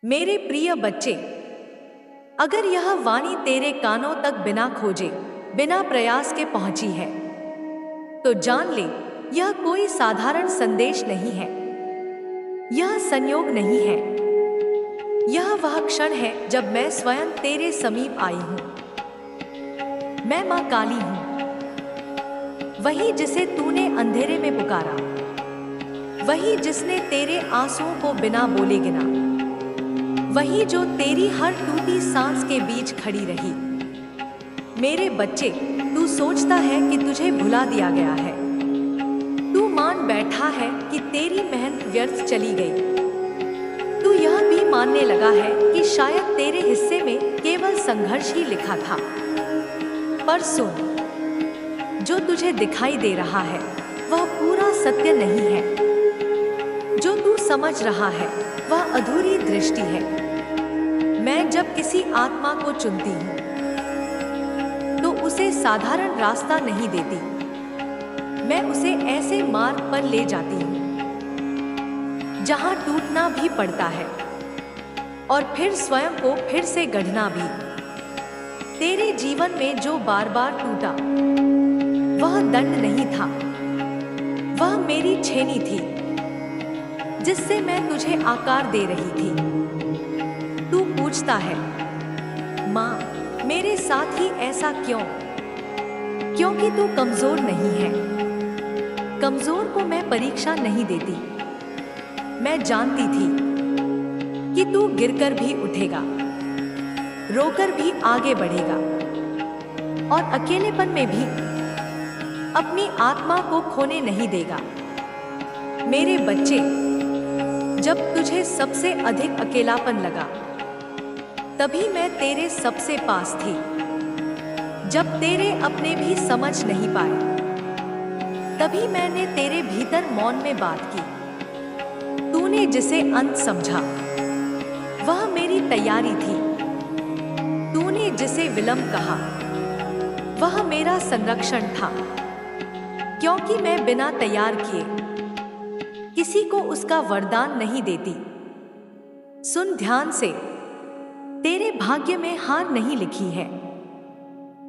मेरे प्रिय बच्चे, अगर यह वाणी तेरे कानों तक बिना खोजे, बिना प्रयास के पहुंची है, तो जान ले, यह कोई साधारण संदेश नहीं है। यह संयोग नहीं है। यह वह क्षण है जब मैं स्वयं तेरे समीप आई हूं। मैं मां काली हूं, वही जिसे तूने अंधेरे में पुकारा, वही जिसने तेरे आंसुओं को बिना बोले गिना, वही जो तेरी हर टूटी सांस के बीच खड़ी रही। मेरे बच्चे, तू सोचता है कि तुझे भुला दिया गया है। तू मान बैठा है कि तेरी मेहनत व्यर्थ चली गई। तू यह भी मानने लगा है कि शायद तेरे हिस्से में केवल संघर्ष ही लिखा था। पर सुन, जो तुझे दिखाई दे रहा है वह पूरा सत्य नहीं है। जो तू समझ रहा है वह अधूरी दृष्टि है। मैं जब किसी आत्मा को चुनती हूँ तो उसे साधारण रास्ता नहीं देती। मैं उसे ऐसे मार्ग पर ले जाती हूँ जहाँ टूटना भी पड़ता है और फिर स्वयं को फिर से गढ़ना भी। तेरे जीवन में जो बार बार टूटा वह दंड नहीं था, वह मेरी छेनी थी जिससे मैं तुझे आकार दे रही थी। तू पूछता है, माँ मेरे साथ ही ऐसा क्यों? क्योंकि तू कमजोर नहीं है। कमजोर को मैं परीक्षा नहीं देती। मैं जानती थी कि तू गिरकर भी उठेगा, रोकर भी आगे बढ़ेगा और अकेलेपन में भी अपनी आत्मा को खोने नहीं देगा। मेरे बच्चे, जब तुझे सबसे अधिक अकेलापन लगा तभी मैं तेरे सबसे पास थी। जब तेरे अपने भी समझ नहीं पाए तभी मैंने तेरे भीतर मौन में बात की। तूने जिसे अंत समझा वह मेरी तैयारी थी। तूने जिसे विलंब कहा वह मेरा संरक्षण था, क्योंकि मैं बिना तैयार किए किसी को उसका वरदान नहीं देती। सुन ध्यान से, तेरे भाग्य में हार नहीं लिखी है।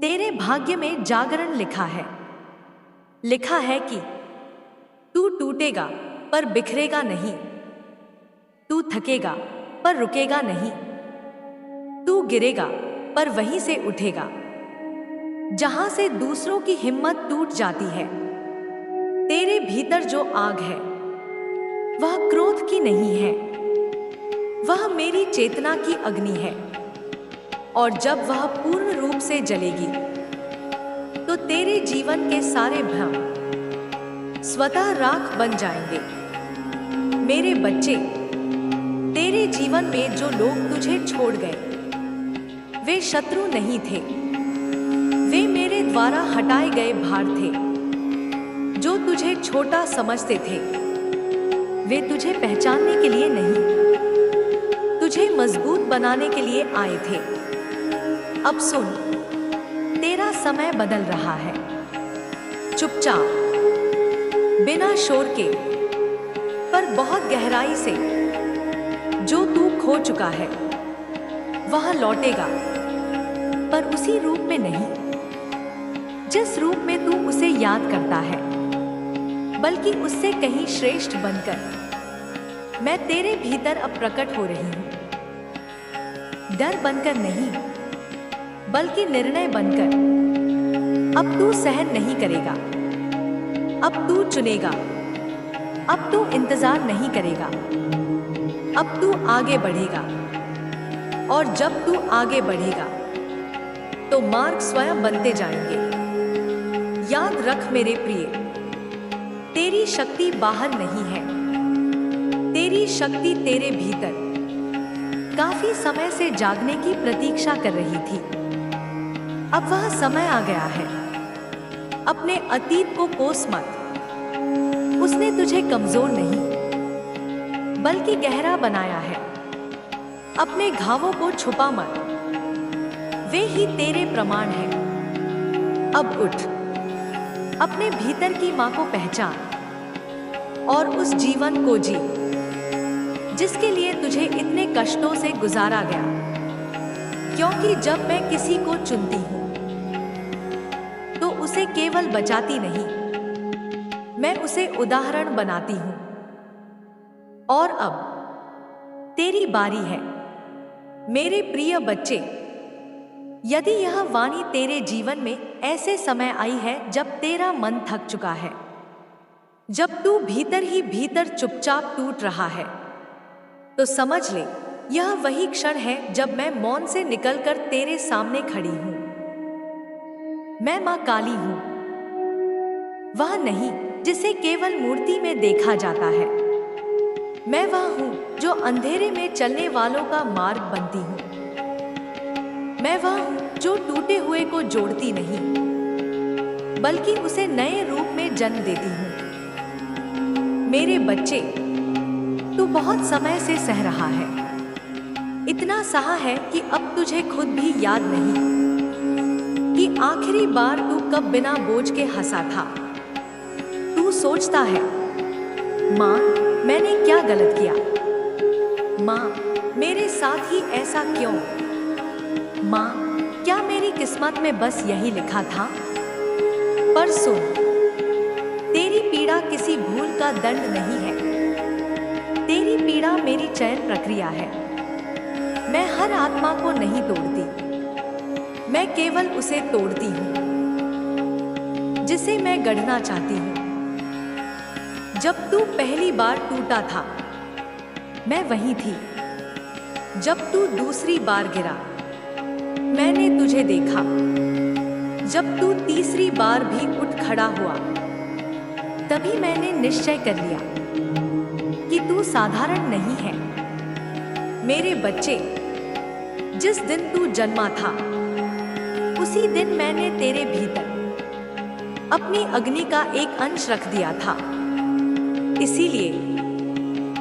तेरे भाग्य में जागरण लिखा है। लिखा है कि तू टूटेगा पर बिखरेगा नहीं। तू थकेगा पर रुकेगा नहीं। तू गिरेगा पर वहीं से उठेगा जहां से दूसरों की हिम्मत टूट जाती है। तेरे भीतर जो आग है वह क्रोध की नहीं है, वह मेरी चेतना की अग्नि है। और जब वह पूर्ण रूप से जलेगी तो तेरे जीवन के सारे भ्रम स्वतः राख बन जाएंगे। मेरे बच्चे, तेरे जीवन में जो लोग तुझे छोड़ गए वे शत्रु नहीं थे। वे मेरे द्वारा हटाए गए भार थे। जो तुझे छोटा समझते थे वे तुझे पहचानने के लिए नहीं, तुझे मजबूत बनाने के लिए आए थे। अब सुन, तेरा समय बदल रहा है। चुपचाप, बिना शोर के, पर बहुत गहराई से। जो तू खो चुका है वह लौटेगा, पर उसी रूप में नहीं जिस रूप में तू उसे याद करता है, बल्कि उससे कहीं श्रेष्ठ बनकर। मैं तेरे भीतर अब प्रकट हो रही हूं। डर बनकर नहीं, बल्कि निर्णय बनकर। अब तू सहन नहीं करेगा, अब तू चुनेगा। अब तू इंतजार नहीं करेगा, अब तू आगे बढ़ेगा। और जब तू आगे बढ़ेगा तो मार्ग स्वयं बनते जाएंगे। याद रख मेरे प्रिय, तेरी शक्ति बाहर नहीं है। तेरी शक्ति तेरे भीतर काफी समय से जागने की प्रतीक्षा कर रही थी। अब वह समय आ गया है। अपने अतीत को कोस मत। उसने तुझे कमजोर नहीं बल्कि गहरा बनाया है। अपने घावों को छुपा मत, वे ही तेरे प्रमाण हैं। अब उठ, अपने भीतर की मां को पहचान और उस जीवन को जी जिसके लिए तुझे इतने कष्टों से गुजारा गया। क्योंकि जब मैं किसी को चुनती हूँ तो उसे केवल बचाती नहीं, मैं उसे उदाहरण बनाती हूँ। और अब तेरी बारी है मेरे प्रिय बच्चे। यदि यह वाणी तेरे जीवन में ऐसे समय आई है जब तेरा मन थक चुका है, जब तू भीतर ही भीतर चुपचाप टूट रहा है, तो समझ ले यह वही क्षण है जब मैं मौन से निकलकर तेरे सामने खड़ी हूं। मैं मां काली हूं, वह नहीं जिसे केवल मूर्ति में देखा जाता है। मैं वह हूं जो अंधेरे में चलने वालों का मार्ग बनती हूं। मैं वह हूं जो टूटे हुए को जोड़ती नहीं, बल्कि उसे नए रूप में जन्म देती हूं। मेरे बच्चे, तू बहुत समय से सह रहा है, इतना सहा है कि अब तुझे खुद भी याद नहीं कि आखिरी बार तू कब बिना बोझ के हंसा था। तू सोचता है, माँ मैंने क्या गलत किया, माँ मेरे साथ ही ऐसा क्यों, माँ क्या मेरी किस्मत में बस यही लिखा था। पर सुन, तेरी पीड़ा किसी भूल का दंड नहीं है, तेरी पीड़ा मेरी चयन प्रक्रिया है। मैं हर आत्मा को नहीं तोड़ती, मैं केवल उसे तोड़ती हूँ जिसे मैं गढ़ना चाहती हूँ। जब तू पहली बार टूटा था, मैं वहीं थी। जब तू दूसरी बार गिरा, मैंने तुझे देखा। जब तू तीसरी बार भी उठ खड़ा हुआ, तभी मैंने निश्चय कर लिया कि तू साधारण नहीं है। मेरे बच्चे, जिस दिन तू जन्मा था, उसी दिन मैंने तेरे भीतर अपनी अग्नि का एक अंश रख दिया था। इसीलिए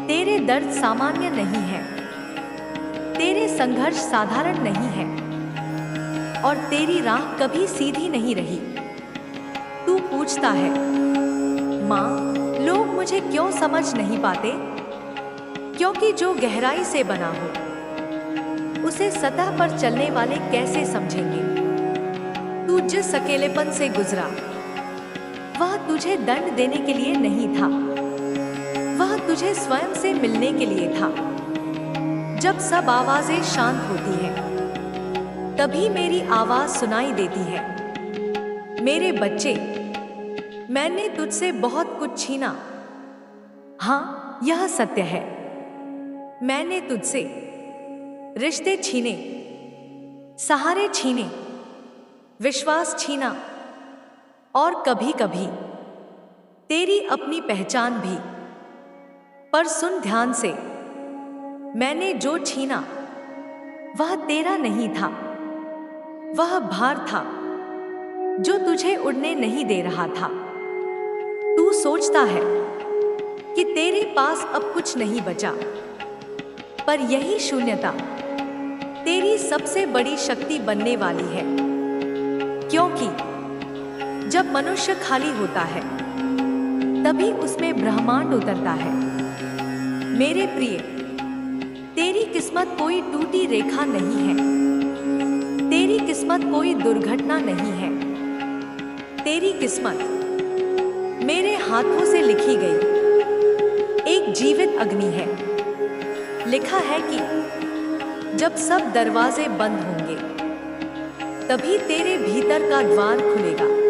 तेरे दर्द सामान्य नहीं है, तेरे संघर्ष साधारण नहीं है, और तेरी राह कभी सीधी नहीं रही। तू पूछता है, माँ लोग मुझे क्यों समझ नहीं पाते? क्योंकि जो गहराई से बना हो, उसे सतह पर चलने वाले कैसे समझेंगे? तू जिस अकेलेपन से गुजरा, वह तुझे दंड देने के लिए नहीं था, वह तुझे स्वयं से मिलने के लिए था। जब सब आवाजें शांत होती हैं, तभी मेरी आवाज सुनाई देती है। मेरे बच्चे, मैंने तुझसे बहुत कुछ छीना। हाँ, यह सत्य है। मैंने तुझसे रिश्ते छीने, सहारे छीने, विश्वास छीना, और कभी-कभी तेरी अपनी पहचान भी। पर सुन ध्यान से, मैंने जो छीना वह तेरा नहीं था, वह भार था जो तुझे उड़ने नहीं दे रहा था। तू सोचता है कि तेरे पास अब कुछ नहीं बचा, पर यही शून्यता तेरी सबसे बड़ी शक्ति बनने वाली है। क्योंकि जब मनुष्य खाली होता है, तभी उसमें ब्रह्मांड उतरता है। मेरे प्रिय, तेरी किस्मत कोई टूटी रेखा नहीं है, तेरी किस्मत कोई दुर्घटना नहीं है। तेरी किस्मत मेरे हाथों से लिखी गई एक जीवित अग्नि है। लिखा है कि जब सब दरवाजे बंद होंगे, तभी तेरे भीतर का द्वार खुलेगा।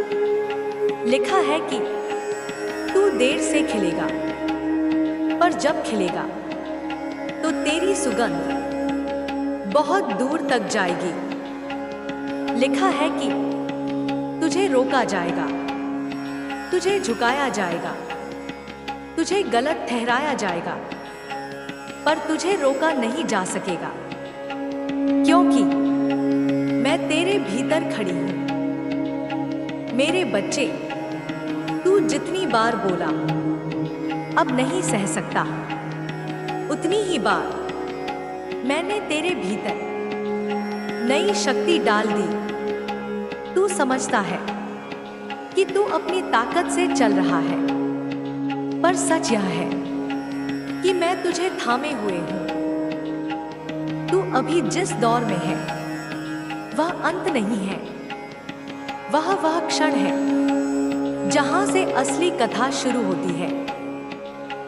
लिखा है कि तू देर से खिलेगा, पर जब खिलेगा तो तेरी सुगंध बहुत दूर तक जाएगी। लिखा है कि तुझे रोका जाएगा, तुझे झुकाया जाएगा, तुझे गलत ठहराया जाएगा, पर तुझे रोका नहीं जा सकेगा, क्योंकि मैं तेरे भीतर खड़ी हूं। मेरे बच्चे, तू जितनी बार बोला अब नहीं सह सकता, उतनी ही बार मैंने तेरे भीतर नई शक्ति डाल दी। तू समझता है कि तू अपनी ताकत से चल रहा है, पर सच यह है कि मैं तुझे थामे हुए हूँ। तू अभी जिस दौर में है वह अंत नहीं है, वह क्षण है जहां से असली कथा शुरू होती है।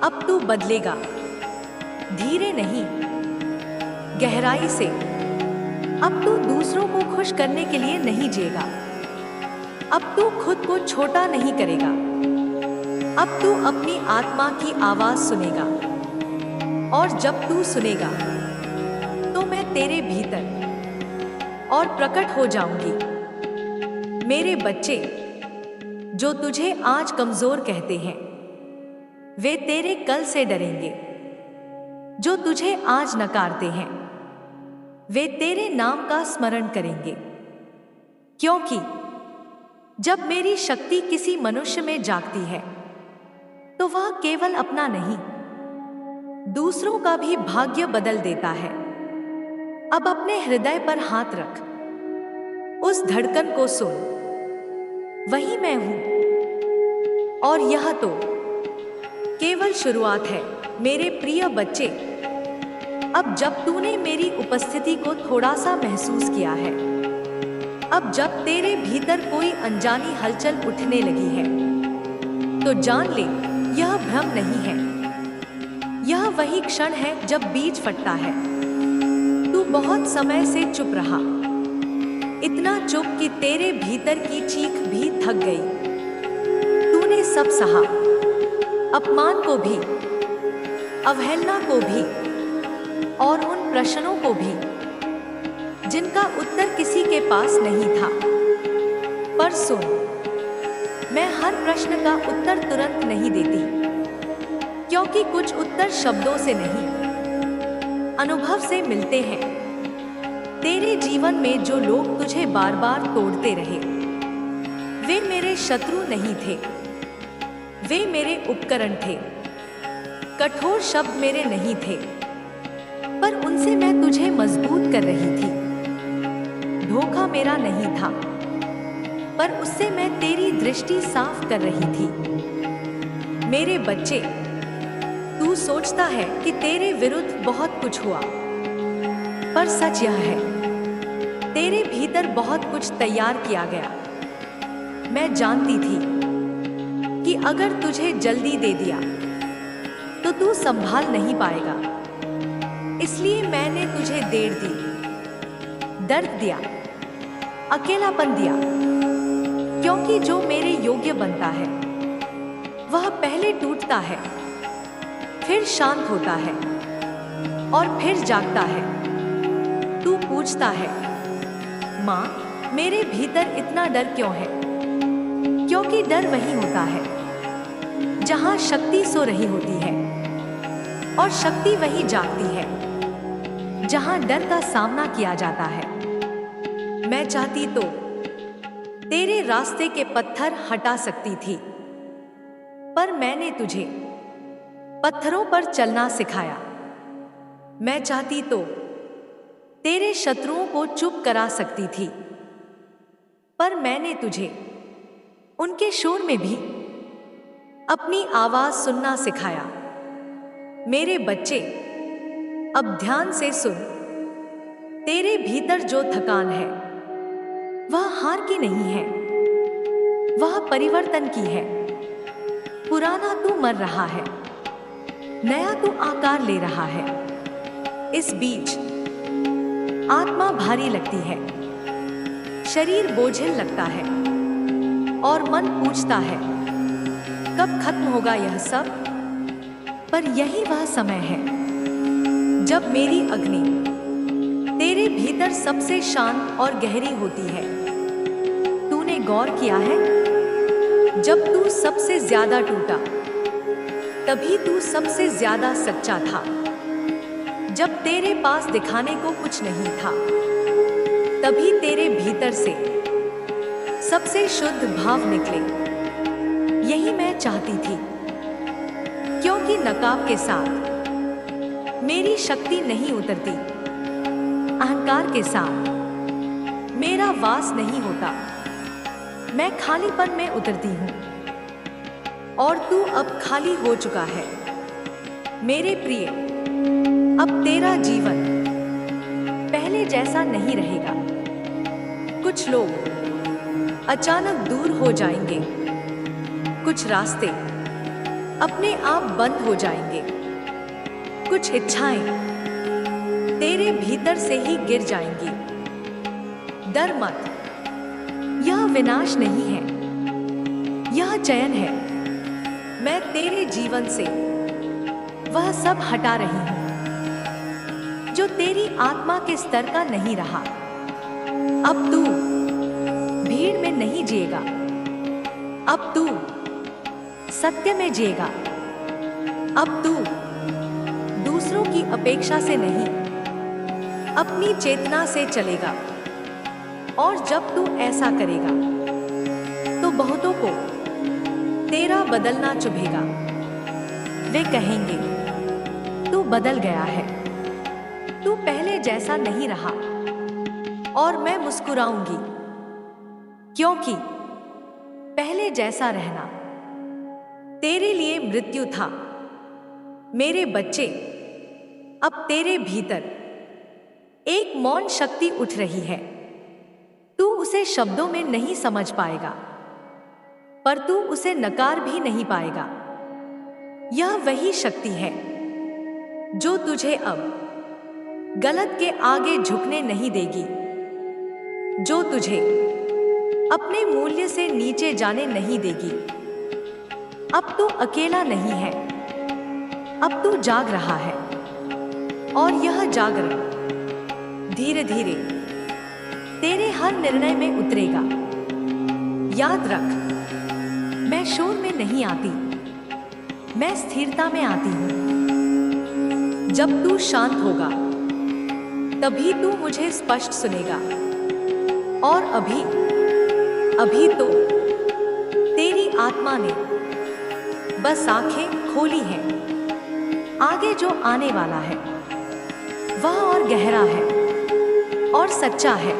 अब तू बदलेगा, धीरे नहीं, गहराई से। अब तू दूसरों को खुश करने के लिए नहीं जिएगा। अब तू खुद को छोटा नहीं करेगा। अब तू अपनी आत्मा की आवाज सुनेगा, और जब तू सुनेगा तो मैं तेरे भीतर और प्रकट हो जाऊंगी। मेरे बच्चे, जो तुझे आज कमजोर कहते हैं वे तेरे कल से डरेंगे। जो तुझे आज नकारते हैं वे तेरे नाम का स्मरण करेंगे। क्योंकि जब मेरी शक्ति किसी मनुष्य में जागती है तो वह केवल अपना नहीं, दूसरों का भी भाग्य बदल देता है। अब अपने हृदय पर हाथ रख, उस धड़कन को सुन, वही मैं हूं। और यह तो केवल शुरुआत है मेरे प्रिय बच्चे। अब जब तूने मेरी उपस्थिति को थोड़ा सा महसूस किया है, अब जब तेरे भीतर कोई अनजानी हलचल उठने लगी है, तो जान ले यह भ्रम नहीं है। यह वही क्षण है जब बीज फटता है। तू बहुत समय से चुप रहा, इतना चुप कि तेरे भीतर की चीख भी थक गई। तूने सब सहा, अपमान को भी, अवहेलना को भी, और उन प्रश्नों को भी जिनका उत्तर किसी के पास नहीं था। पर सुन, मैं हर प्रश्न का उत्तर तुरंत नहीं देती, क्योंकि कुछ उत्तर शब्दों से नहीं, अनुभव से मिलते हैं। तेरे जीवन में जो लोग तुझे बार बार तोड़ते रहे वे मेरे शत्रु नहीं थे, वे मेरे उपकरण थे। कठोर शब्द मेरे नहीं थे, पर उनसे मैं तुझे मजबूत कर रही थी। धोखा मेरा नहीं था, पर उससे मैं तेरी दृष्टि साफ कर रही थी। मेरे बच्चे, तू सोचता है कि तेरे विरुद्ध बहुत कुछ हुआ, पर सच यह है तेरे भीतर बहुत कुछ तैयार किया गया। मैं जानती थी कि अगर तुझे जल्दी दे दिया तो तू संभाल नहीं पाएगा। इसलिए मैंने तुझे देर दी, दर्द दिया, अकेलापन दिया, क्योंकि जो मेरे योग्य बनता है वह पहले टूटता है, फिर शांत होता है और फिर जागता है। तू पूछता है, माँ, मेरे भीतर इतना डर क्यों है? क्योंकि डर वही होता है जहां शक्ति सो रही होती है, और शक्ति वही जागती है जहां डर का सामना किया जाता है। मैं चाहती तो तेरे रास्ते के पत्थर हटा सकती थी, पर मैंने तुझे पत्थरों पर चलना सिखाया। मैं चाहती तो तेरे शत्रुओं को चुप करा सकती थी, पर मैंने तुझे उनके शोर में भी अपनी आवाज सुनना सिखाया। मेरे बच्चे, अब ध्यान से सुन। तेरे भीतर जो थकान है वह हार की नहीं है, वह परिवर्तन की है। पुराना तू मर रहा है, नया तू आकार ले रहा है। इस बीच आत्मा भारी लगती है, शरीर बोझिल लगता है, और मन पूछता है कब खत्म होगा यह सब। पर यही वह समय है जब मेरी अग्नि तेरे भीतर सबसे शांत और गहरी होती है। तूने गौर किया है, जब तू सबसे ज्यादा टूटा तभी तू सबसे ज्यादा सच्चा था। जब तेरे पास दिखाने को कुछ नहीं था तभी तेरे भीतर से सबसे शुद्ध भाव निकले। यही मैं चाहती थी, क्योंकि नकाब के साथ मेरी शक्ति नहीं उतरती, अहंकार के साथ मेरा वास नहीं होता। मैं खालीपन में उतरती हूँ, और तू अब खाली हो चुका है। मेरे प्रिय, अब तेरा जीवन पहले जैसा नहीं रहेगा। कुछ लोग अचानक दूर हो जाएंगे, कुछ रास्ते अपने आप बंद हो जाएंगे, कुछ इच्छाएं तेरे भीतर से ही गिर जाएंगी। डर मत, यह विनाश नहीं है, यह चयन है। मैं तेरे जीवन से वह सब हटा रही हूं जो तेरी आत्मा के स्तर का नहीं रहा। अब तू भीड़ में नहीं जिएगा, अब तू सत्य में जिएगा। अब तू दूसरों की अपेक्षा से नहीं, अपनी चेतना से चलेगा। और जब तू ऐसा करेगा तो बहुतों को तेरा बदलना चुभेगा। वे कहेंगे, तू बदल गया है, तू पहले जैसा नहीं रहा। और मैं मुस्कुराऊंगी, क्योंकि पहले जैसा रहना तेरे लिए मृत्यु था। मेरे बच्चे, अब तेरे भीतर एक मौन शक्ति उठ रही है। तू उसे शब्दों में नहीं समझ पाएगा, पर तू उसे नकार भी नहीं पाएगा। यह वही शक्ति है जो तुझे अब गलत के आगे झुकने नहीं देगी, जो तुझे अपने मूल्य से नीचे जाने नहीं देगी। अब तू अकेला नहीं है, अब तू जाग रहा है। और यह जागरण धीरे धीरे तेरे हर निर्णय में उतरेगा। याद रख, मैं शोर में नहीं आती, मैं स्थिरता में आती हूं। जब तू शांत होगा तभी तू मुझे स्पष्ट सुनेगा। और अभी तो तेरी आत्मा ने बस आंखें खोली हैं। आगे जो आने वाला है वह और गहरा है, और सच्चा है,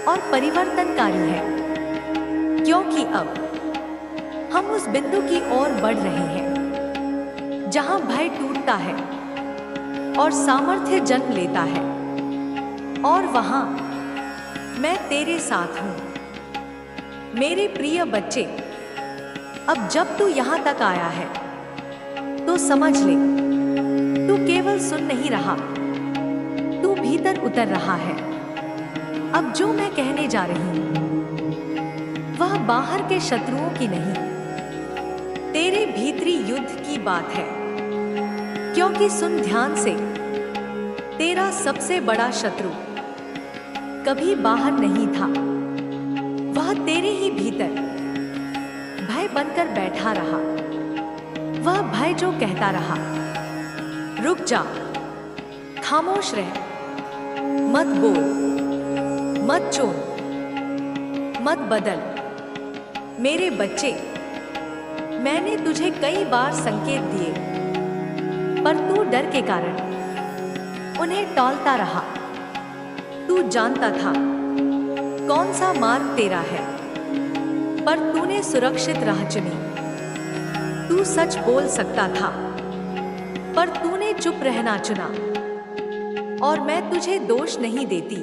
और परिवर्तनकारी है। क्योंकि अब हम उस बिंदु की ओर बढ़ रहे हैं जहां भय टूटता है और सामर्थ्य जन्म लेता है। और वहां मैं तेरे साथ हूं। मेरे प्रिय बच्चे, अब जब तू यहां तक आया है तो समझ ले, तू केवल सुन नहीं रहा, तू भीतर उतर रहा है। अब जो मैं कहने जा रही हूं वह बाहर के शत्रुओं की नहीं, तेरे भीतरी युद्ध की बात है। क्योंकि सुन ध्यान से, तेरा सबसे बड़ा शत्रु कभी बाहर नहीं था, वह तेरे ही भीतर भय बनकर बैठा रहा। वह भय जो कहता रहा, रुक जा, खामोश रह, मत बोल, मत चुन, मत बदल। मेरे बच्चे, मैंने तुझे कई बार संकेत दिए, पर तू डर के कारण उन्हें टॉलता रहा। तू जानता था कौन सा मार्ग तेरा है, पर तूने सुरक्षित राह चुनी। तू सच बोल सकता था, पर तूने चुप रहना चुना। और मैं तुझे दोष नहीं देती,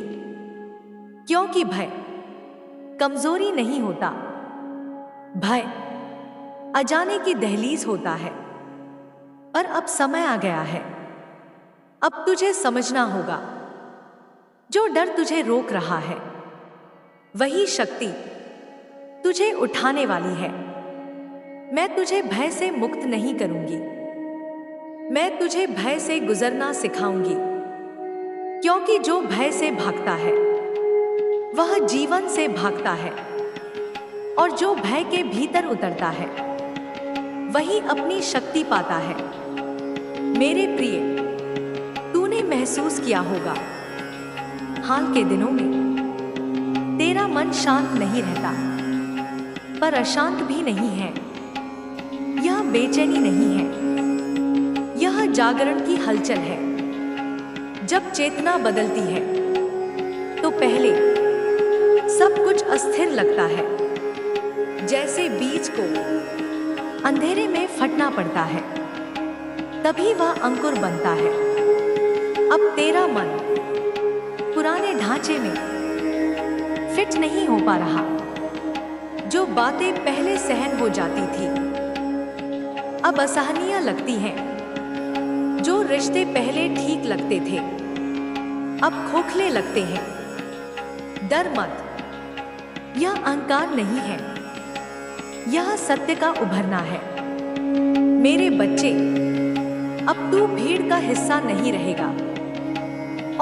क्योंकि भय कमजोरी नहीं होता। भय अजाने की दहलीज होता है। पर अब समय आ गया है। अब तुझे समझना होगा, जो डर तुझे रोक रहा है वही शक्ति तुझे उठाने वाली है। मैं तुझे भय से मुक्त नहीं करूंगी, मैं तुझे भय से गुजरना सिखाऊंगी। क्योंकि जो भय से भागता है वह जीवन से भागता है, और जो भय के भीतर उतरता है वही अपनी शक्ति पाता है। मेरे प्रिय, तूने महसूस किया होगा, हाल के दिनों में तेरा मन शांत नहीं रहता, पर अशांत भी नहीं है। यह बेचैनी नहीं है, यह जागरण की हलचल है। जब चेतना बदलती है तो पहले सब कुछ अस्थिर लगता है, जैसे बीज को अंधेरे में फटना पड़ता है। तभी वह अंकुर बनता है। अब तेरा मन पुराने ढांचे में फिट नहीं हो पा रहा। जो बातें पहले सहन हो जाती थी अब असहनीय लगती हैं। जो रिश्ते पहले ठीक लगते थे अब खोखले लगते हैं। डर मत, यह अहंकार नहीं है, यह सत्य का उभरना है। मेरे बच्चे, अब तू भीड़ का हिस्सा नहीं रहेगा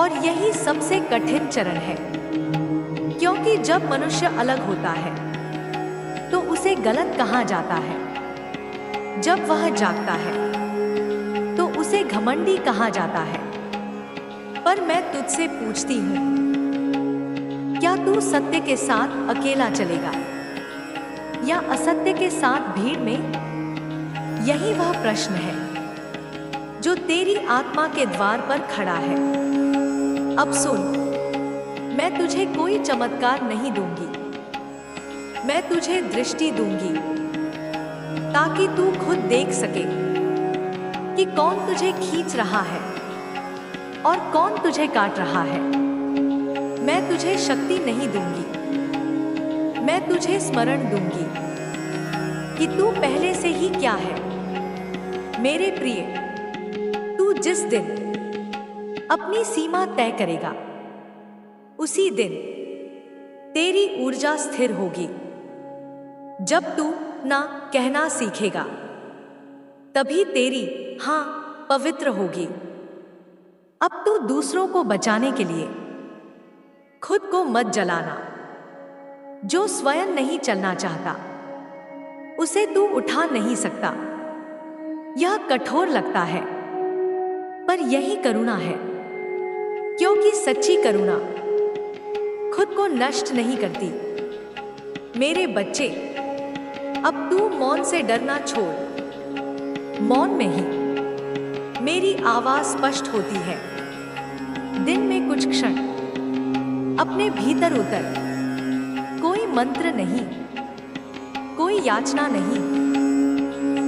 और यही सबसे कठिन चरण है, क्योंकि जब मनुष्य अलग होता है तो उसे गलत कहा जाता है। जब वह जागता है तो उसे घमंडी कहा जाता है। पर मैं तुझसे पूछती हूँ, क्या तू सत्य के साथ अकेला चलेगा या असत्य के साथ भीड़ में? यही वह प्रश्न है जो तेरी आत्मा के द्वार पर खड़ा है। अब सुन, मैं तुझे कोई चमत्कार नहीं दूंगी, मैं तुझे दृष्टि दूंगी ताकि तू खुद देख सके कि कौन तुझे खींच रहा है और कौन तुझे काट रहा है। मैं तुझे शक्ति नहीं दूंगी, मैं तुझे स्मरण दूंगी कि तू पहले से ही क्या है। मेरे प्रिय, तू जिस दिन अपनी सीमा तय करेगा उसी दिन तेरी ऊर्जा स्थिर होगी। जब तू ना कहना सीखेगा तभी तेरी हाँ पवित्र होगी। अब तू दूसरों को बचाने के लिए खुद को मत जलाना। जो स्वयं नहीं चलना चाहता उसे तू उठा नहीं सकता। यह कठोर लगता है पर यही करुणा है, क्योंकि सच्ची करुणा खुद को नष्ट नहीं करती। मेरे बच्चे, अब तू मौन से डरना छोड़। मौन में ही मेरी आवाज स्पष्ट होती है। दिन में कुछ क्षण अपने भीतर उतर। कोई मंत्र नहीं, कोई याचना नहीं,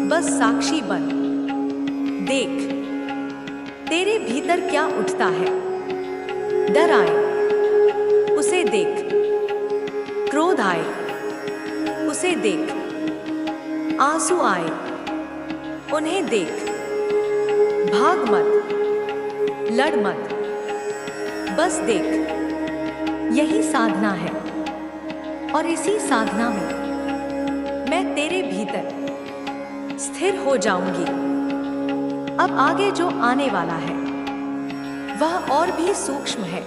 बस साक्षी बन। देख तेरे भीतर क्या उठता है। डर आए उसे देख, क्रोध आए उसे देख, आंसू आए उन्हें देख। भाग मत, लड़ मत, बस देख। यही साधना है और इसी साधना में मैं तेरे भीतर स्थिर हो जाऊंगी। अब आगे जो आने वाला है वह और भी सूक्ष्म है।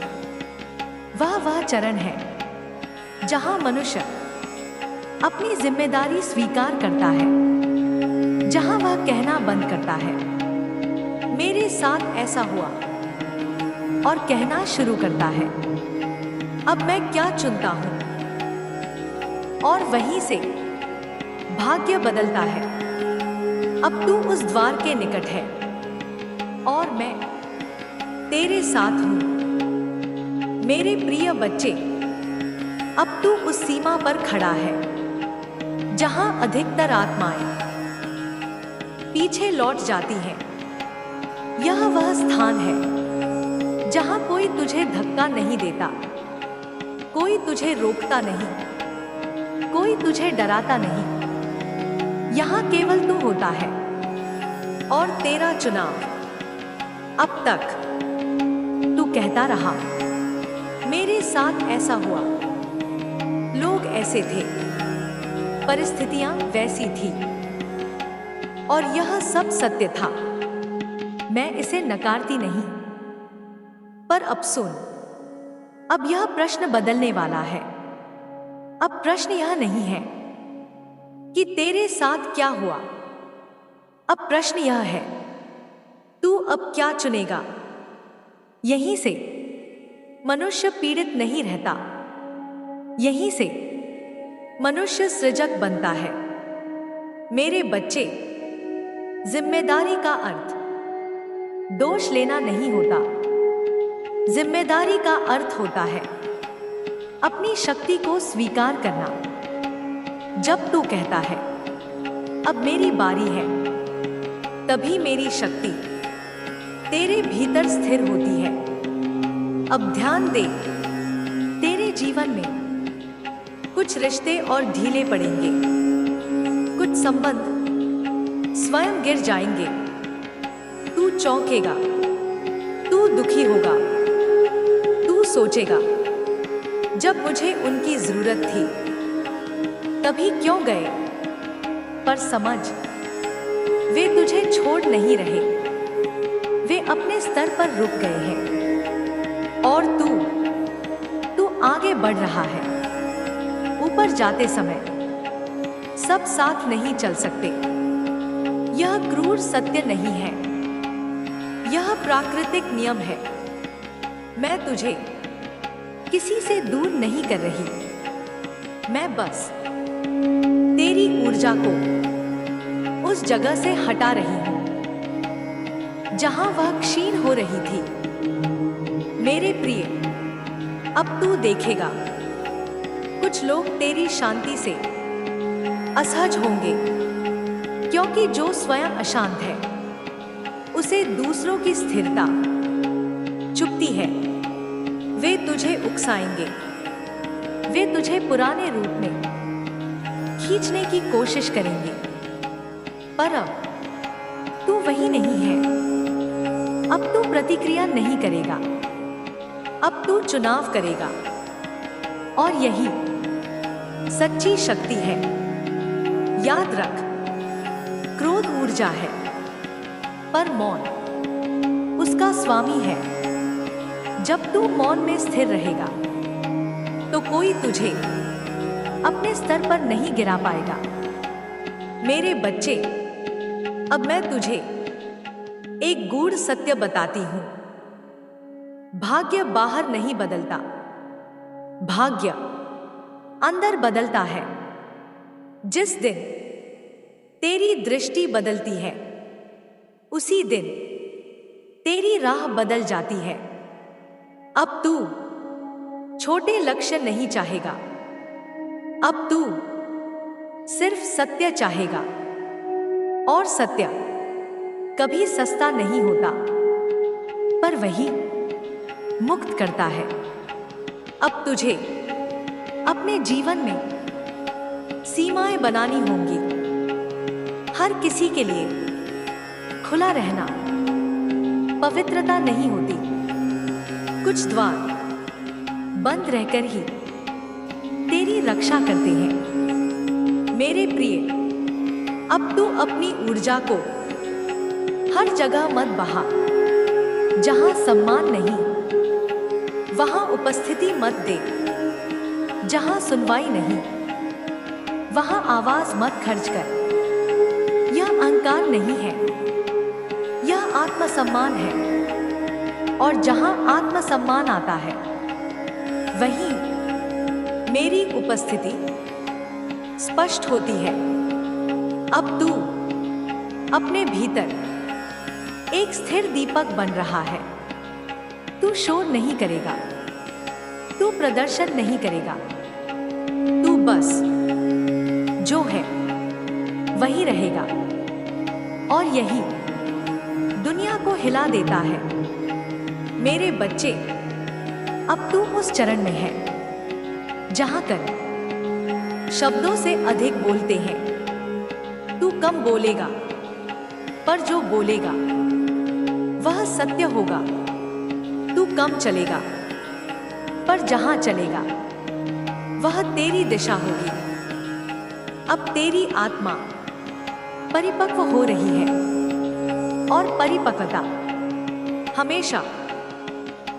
वह चरण है जहां मनुष्य अपनी जिम्मेदारी स्वीकार करता है, जहां वह कहना बंद करता है मेरे साथ ऐसा हुआ और कहना शुरू करता है अब मैं क्या चुनता हूं। और वहीं से भाग्य बदलता है। अब तू उस द्वार के निकट है और मैं तेरे साथ हूं। मेरे प्रिय बच्चे, अब तू उस सीमा पर खड़ा है जहां अधिकतर आत्माएं पीछे लौट जाती हैं। यह वह स्थान है जहां कोई तुझे धक्का नहीं देता, कोई तुझे रोकता नहीं, कोई तुझे डराता नहीं। यहां केवल तू होता है और तेरा चुनाव। अब तक तू कहता रहा, मेरे साथ ऐसा हुआ, लोग ऐसे थे, परिस्थितियां वैसी थी और यह सब सत्य था। मैं इसे नकारती नहीं। पर अब सुन, अब यह प्रश्न बदलने वाला है। अब प्रश्न यह नहीं है कि तेरे साथ क्या हुआ। अब प्रश्न यह है, तू अब क्या चुनेगा। यहीं से मनुष्य पीड़ित नहीं रहता, यहीं से मनुष्य सृजक बनता है। मेरे बच्चे, जिम्मेदारी का अर्थ दोष लेना नहीं होता। जिम्मेदारी का अर्थ होता है अपनी शक्ति को स्वीकार करना। जब तू कहता है अब मेरी बारी है, तभी मेरी शक्ति तेरे भीतर स्थिर होती है। अब ध्यान दे, तेरे जीवन में कुछ रिश्ते और ढीले पड़ेंगे, कुछ संबंध स्वयं गिर जाएंगे। तू चौंकेगा, तू दुखी होगा, तू सोचेगा, जब मुझे उनकी जरूरत थी तभी क्यों गए। पर समझ, वे तुझे छोड़ नहीं रहे, वे अपने स्तर पर रुक गए हैं और तू आगे बढ़ रहा है। ऊपर जाते समय सब साथ नहीं चल सकते। यह क्रूर सत्य नहीं है, यह प्राकृतिक नियम है। मैं तुझे किसी से दूर नहीं कर रही, मैं बस तेरी ऊर्जा को उस जगह से हटा रही हूं जहां वह क्षीण हो रही थी। मेरे प्रिय, अब तू देखेगा, कुछ लोग तेरी शांति से असहज होंगे, क्योंकि जो स्वयं अशांत है उसे दूसरों की स्थिरता चुभती है। वे तुझे उकसाएंगे, वे तुझे पुराने रूप में खींचने की कोशिश करेंगे, पर अब तू वही नहीं है। अब तू प्रतिक्रिया नहीं करेगा, अब तू चुनाव करेगा, और यही सच्ची शक्ति है। याद रख, क्रोध ऊर्जा है, पर मौन उसका स्वामी है। जब तू मौन में स्थिर रहेगा तो कोई तुझे अपने स्तर पर नहीं गिरा पाएगा। मेरे बच्चे, अब मैं तुझे एक गूढ़ सत्य बताती हूं। भाग्य बाहर नहीं बदलता, भाग्य अंदर बदलता है। जिस दिन तेरी दृष्टि बदलती है, उसी दिन तेरी राह बदल जाती है। अब तू छोटे लक्ष्य नहीं चाहेगा, अब तू सिर्फ सत्य चाहेगा, और सत्य कभी सस्ता नहीं होता, पर वही मुक्त करता है। अब तुझे अपने जीवन में सीमाएं बनानी होंगी। हर किसी के लिए खुला रहना पवित्रता नहीं होती। कुछ द्वार बंद रहकर ही तेरी रक्षा करते हैं। मेरे प्रिय, अब तू अपनी ऊर्जा को हर जगह मत बहा। जहां सम्मान नहीं, वहां उपस्थिति मत दे। जहां सुनवाई नहीं, वहां आवाज मत खर्च कर। यह अहंकार नहीं है, यह आत्मसम्मान है। और जहां आत्मसम्मान आता है, वहीं मेरी उपस्थिति स्पष्ट होती है। अब तू अपने भीतर एक स्थिर दीपक बन रहा है। तू शोर नहीं करेगा, तू प्रदर्शन नहीं करेगा, तू बस जो है वही रहेगा। और यही दुनिया को हिला देता है। मेरे बच्चे, अब तू उस चरण में है जहां कर शब्दों से अधिक बोलते हैं। तू कम बोलेगा, पर जो बोलेगा वह सत्य होगा। तू कम चलेगा, पर जहां चलेगा वह तेरी दिशा होगी। अब तेरी आत्मा परिपक्व हो रही है, और परिपक्वता हमेशा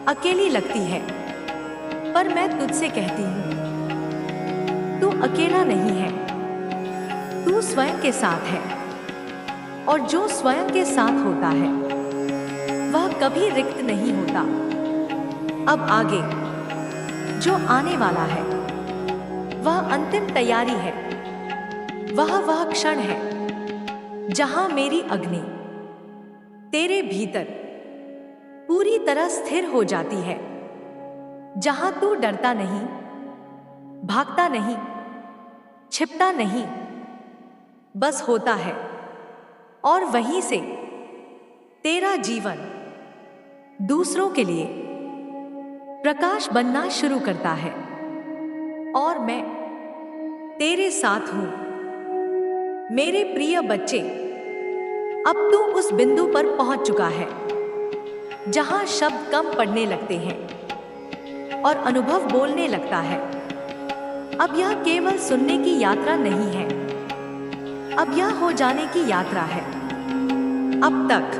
अकेली लगती है। पर मैं तुझसे कहती हूं, तू अकेला नहीं है, तू स्वयं के साथ है। और जो स्वयं के साथ होता है वह कभी रिक्त नहीं होता। अब आगे जो आने वाला है वह अंतिम तैयारी है। वह क्षण है जहां मेरी अग्नि तेरे भीतर पूरी तरह स्थिर हो जाती है। जहां तू डरता नहीं, भागता नहीं, छिपता नहीं, बस होता है। और वहीं से तेरा जीवन दूसरों के लिए प्रकाश बनना शुरू करता है। और मैं तेरे साथ हूं। मेरे प्रिय बच्चे, अब तू उस बिंदु पर पहुंच चुका है जहां शब्द कम पड़ने लगते हैं और अनुभव बोलने लगता है। अब यह केवल सुनने की यात्रा नहीं है, अब यह हो जाने की यात्रा है। अब तक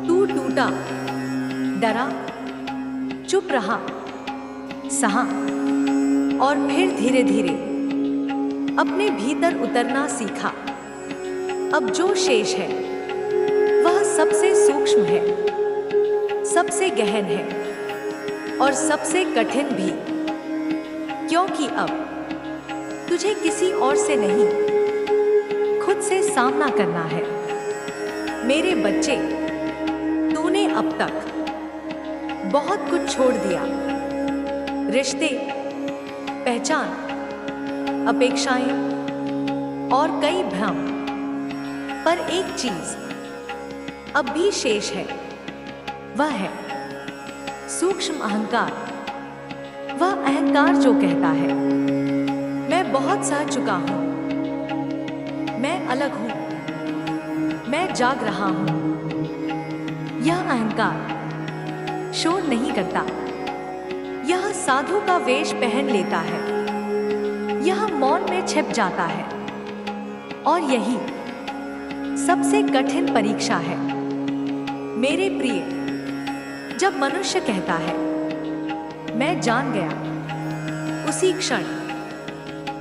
तू टूटा, डरा, चुप रहा, सहा और फिर धीरे धीरे अपने भीतर उतरना सीखा। अब जो शेष है वह सबसे सूक्ष्म है, सबसे गहन है और सबसे कठिन भी, क्योंकि अब तुझे किसी और से नहीं, खुद से सामना करना है। मेरे बच्चे, तूने अब तक बहुत कुछ छोड़ दिया। रिश्ते, पहचान, अपेक्षाएं और कई भ्रम, पर एक चीज अब भी शेष है, वह है सूक्ष्म अहंकार। वह अहंकार जो कहता है, मैं बहुत सह चुका हूं, मैं अलग हूं, मैं जाग रहा हूं। यह अहंकार शोर नहीं करता, यह साधु का वेश पहन लेता है, यह मौन में छिप जाता है। और यही सबसे कठिन परीक्षा है। मेरे प्रिय, जब मनुष्य कहता है मैं जान गया, उसी क्षण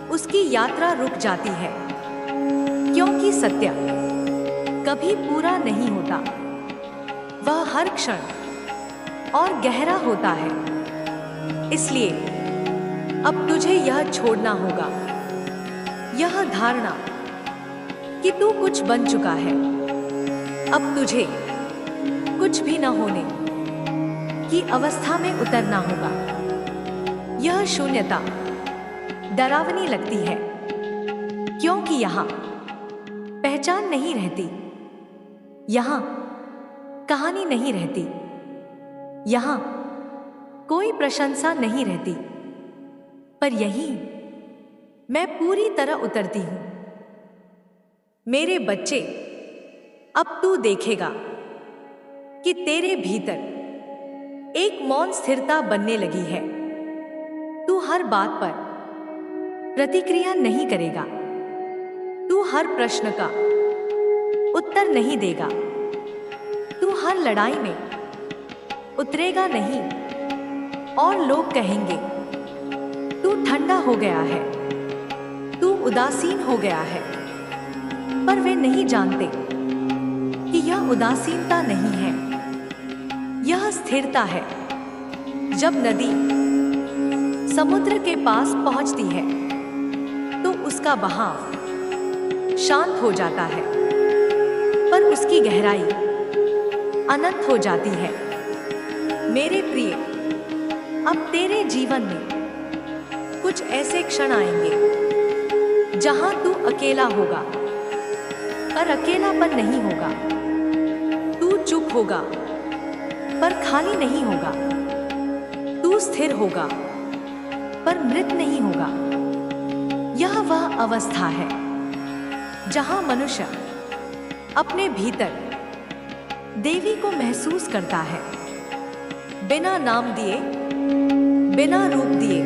उसकी यात्रा रुक जाती है, क्योंकि सत्य कभी पूरा नहीं होता। वह हर क्षण और गहरा होता है। इसलिए अब तुझे यह छोड़ना होगा, यह धारणा कि तू कुछ बन चुका है। अब तुझे कुछ भी न होने की अवस्था में उतरना होगा। यह शून्यता डरावनी लगती है, क्योंकि यहां पहचान नहीं रहती, यहां कहानी नहीं रहती, यहां कोई प्रशंसा नहीं रहती। पर यहीं मैं पूरी तरह उतरती हूं। मेरे बच्चे, अब तू देखेगा कि तेरे भीतर एक मौन स्थिरता बनने लगी है। तू हर बात पर प्रतिक्रिया नहीं करेगा, तू हर प्रश्न का उत्तर नहीं देगा, तू हर लड़ाई में उतरेगा नहीं। और लोग कहेंगे तू ठंडा हो गया है, तू उदासीन हो गया है, पर वे नहीं जानते कि यह उदासीनता नहीं है, यह स्थिरता है। जब नदी समुद्र के पास पहुंचती है तो उसका बहाव शांत हो जाता है, पर उसकी गहराई अनंत हो जाती है। मेरे प्रिय, अब तेरे जीवन में कुछ ऐसे क्षण आएंगे जहां तू अकेला होगा, पर अकेलापन नहीं होगा। तू चुप होगा, पर खाली नहीं होगा। तू स्थिर होगा, पर मृत नहीं होगा। यह वह अवस्था है जहां मनुष्य अपने भीतर देवी को महसूस करता है, बिना नाम दिए, बिना रूप दिए।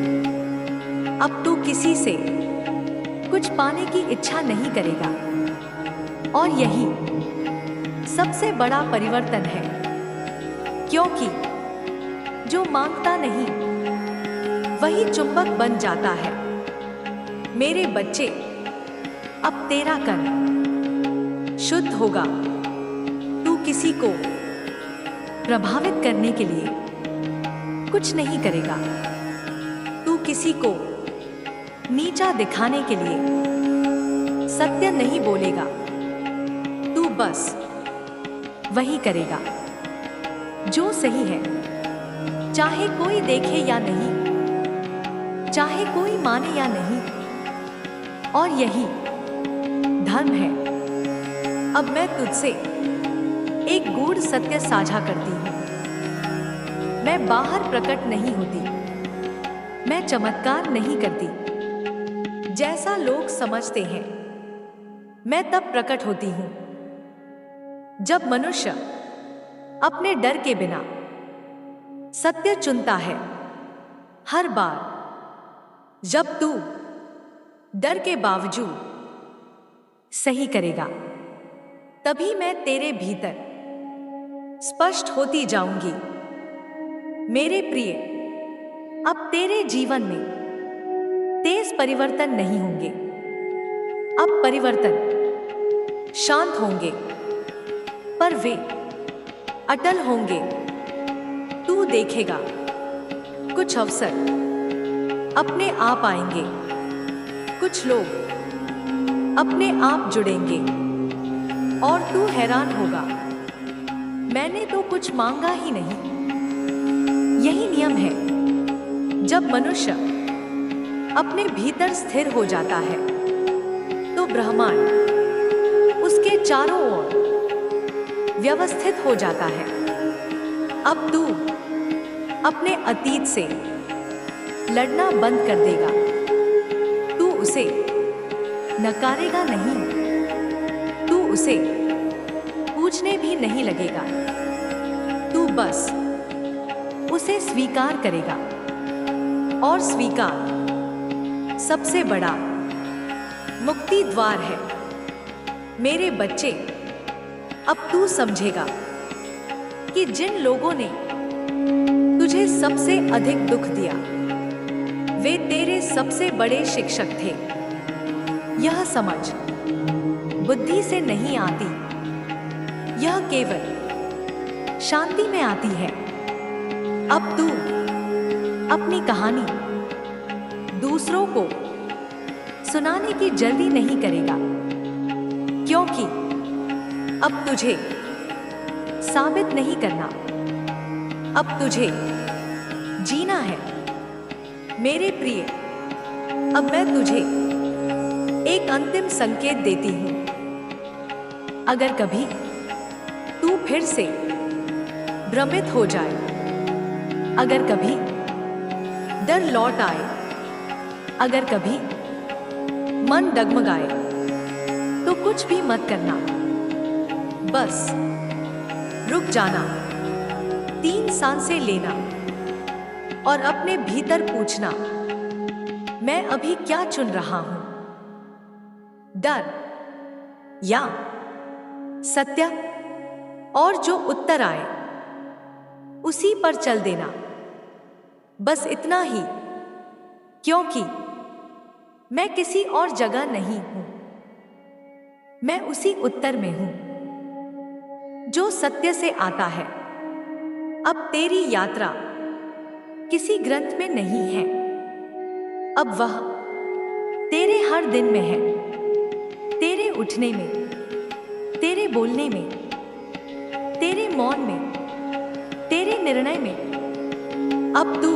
अब तू किसी से कुछ पाने की इच्छा नहीं करेगा। और यही सबसे बड़ा परिवर्तन है, क्योंकि जो मांगता नहीं वही चुंबक बन जाता है। मेरे बच्चे, अब तेरा कर्म शुद्ध होगा। तू किसी को प्रभावित करने के लिए कुछ नहीं करेगा, तू किसी को नीचा दिखाने के लिए सत्य नहीं बोलेगा। तू बस वही करेगा जो सही है, चाहे कोई देखे या नहीं, चाहे कोई माने या नहीं। और यही धर्म है। अब मैं तुझसे एक गूढ़ सत्य साझा करती हूँ। मैं बाहर प्रकट नहीं होती, मैं चमत्कार नहीं करती जैसा लोग समझते हैं। मैं तब प्रकट होती हूँ जब मनुष्य अपने डर के बिना सत्य चुनता है। हर बार जब तू डर के बावजूद सही करेगा, तभी मैं तेरे भीतर स्पष्ट होती जाऊंगी। मेरे प्रिय, अब तेरे जीवन में तेज परिवर्तन नहीं होंगे। अब परिवर्तन शांत होंगे, पर वे अटल होंगे। तू देखेगा, कुछ अवसर अपने आप आएंगे, कुछ लोग अपने आप जुड़ेंगे और तू हैरान होगा, मैंने तो कुछ मांगा ही नहीं। यही नियम है। जब मनुष्य अपने भीतर स्थिर हो जाता है तो ब्रह्मांड उसके चारों ओर व्यवस्थित हो जाता है। अब तू अपने अतीत से लड़ना बंद कर देगा। तू उसे नकारेगा नहीं, तू उसे पूछने भी नहीं लगेगा। तू बस उसे स्वीकार करेगा, और स्वीकार सबसे बड़ा मुक्ति द्वार है। मेरे बच्चे, अब तू समझेगा कि जिन लोगों ने तुझे सबसे अधिक दुख दिया, वे तेरे सबसे बड़े शिक्षक थे। यह समझ बुद्धि से नहीं आती, यह केवल शांति में आती है। अब तू अपनी कहानी दूसरों को सुनाने की जल्दी नहीं करेगा, क्योंकि अब तुझे साबित नहीं करना, अब तुझे जीना है। मेरे प्रिय, अब मैं तुझे एक अंतिम संकेत देती हूं। अगर कभी तू फिर से भ्रमित हो जाए, अगर कभी डर लौट आए, अगर कभी मन डगमगाए, तो कुछ भी मत करना, बस रुक जाना, 3 सांसें लेना और अपने भीतर पूछना, मैं अभी क्या चुन रहा हूं, डर या सत्य? और जो उत्तर आए उसी पर चल देना। बस इतना ही, क्योंकि मैं किसी और जगह नहीं हूं, मैं उसी उत्तर में हूं जो सत्य से आता है। अब तेरी यात्रा किसी ग्रंथ में नहीं है, अब वह तेरे हर दिन में है, तेरे उठने में, तेरे बोलने में, तेरे मौन में, तेरे निर्णय में। अब तू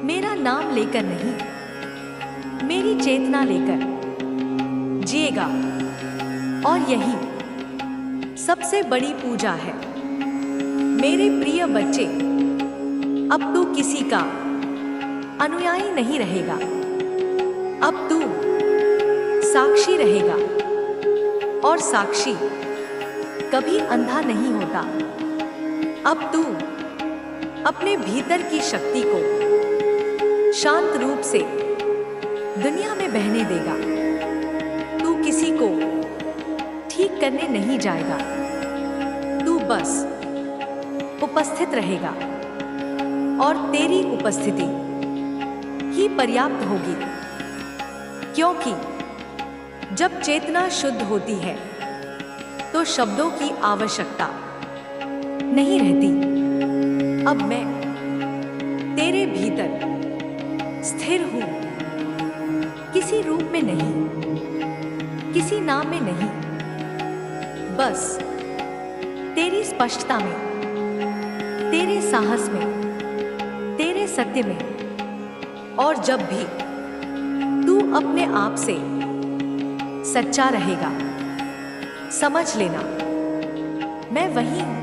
मेरा नाम लेकर नहीं, मेरी चेतना लेकर जिएगा, और यही सबसे बड़ी पूजा है। मेरे प्रिय बच्चे, अब तू किसी का अनुयायी नहीं रहेगा, अब तू साक्षी रहेगा, और साक्षी कभी अंधा नहीं होता। अब तू अपने भीतर की शक्ति को शांत रूप से दुनिया में बहने देगा। तू किसी को ठीक करने नहीं जाएगा, तू बस उपस्थित रहेगा, और तेरी उपस्थिति ही पर्याप्त होगी, क्योंकि जब चेतना शुद्ध होती है तो शब्दों की आवश्यकता नहीं रहती। अब मैं तेरे भीतर स्थिर हूं, किसी रूप में नहीं, किसी नाम में नहीं, बस तेरी स्पष्टता में, तेरे साहस में, तेरे सत्य में। और जब भी तू अपने आप से सच्चा रहेगा, समझ लेना, मैं वही हूं।